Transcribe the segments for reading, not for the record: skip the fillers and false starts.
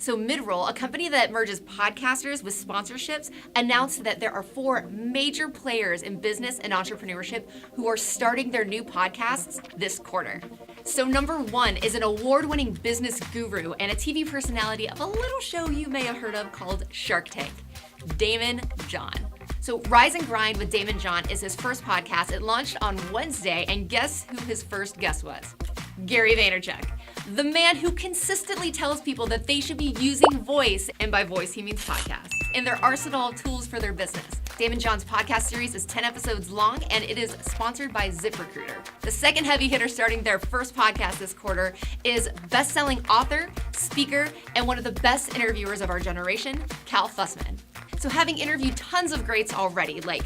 So Midroll, a company that merges podcasters with sponsorships, announced that there are 4 major players in business and entrepreneurship who are starting their new podcasts this quarter. So number 1 is an award-winning business guru and a TV personality of a little show you may have heard of called Shark Tank, Daymond John. So Rise and Grind with Daymond John is his first podcast. It launched on Wednesday, and guess who his first guest was? Gary Vaynerchuk, the man who consistently tells people that they should be using voice, and by voice he means podcasts, in their arsenal of tools for their business. Daymond John's podcast series is 10 episodes long, and it is sponsored by ZipRecruiter. The second heavy hitter starting their first podcast this quarter is best-selling author, speaker, and one of the best interviewers of our generation, Cal Fussman. So having interviewed tons of greats already, like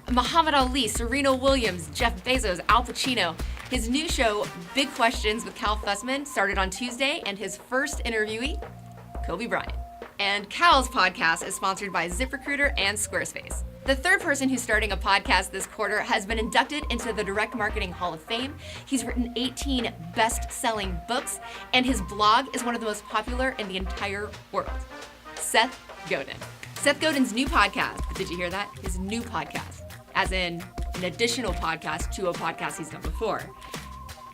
Muhammad Ali, Serena Williams, Jeff Bezos, Al Pacino, his new show, Big Questions with Cal Fussman, started on Tuesday, and his first interviewee, Kobe Bryant. And Cal's podcast is sponsored by ZipRecruiter and Squarespace. The third person who's starting a podcast this quarter has been inducted into the Direct Marketing Hall of Fame. He's written 18 best-selling books, and his blog is one of the most popular in the entire world. Seth Godin. Seth Godin's new podcast, did you hear that? His new podcast, as in an additional podcast to a podcast he's done before,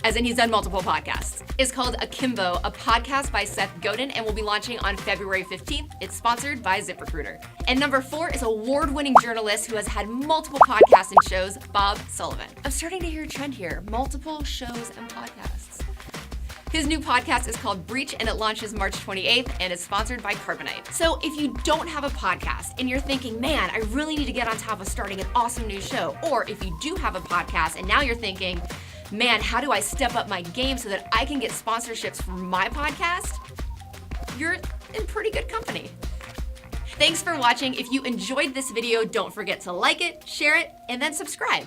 as in he's done multiple podcasts, is called Akimbo, a podcast by Seth Godin, and will be launching on February 15th. It's sponsored by ZipRecruiter. And number 4 is award-winning journalist who has had multiple podcasts and shows, Bob Sullivan. I'm starting to hear a trend here, multiple shows and podcasts. His new podcast is called Breach, and it launches March 28th and is sponsored by Carbonite. So if you don't have a podcast and you're thinking, man, I really need to get on top of starting an awesome new show, or if you do have a podcast and now you're thinking, man, how do I step up my game so that I can get sponsorships for my podcast? You're in pretty good company. Thanks for watching. If you enjoyed this video, don't forget to like it, share it, and then subscribe.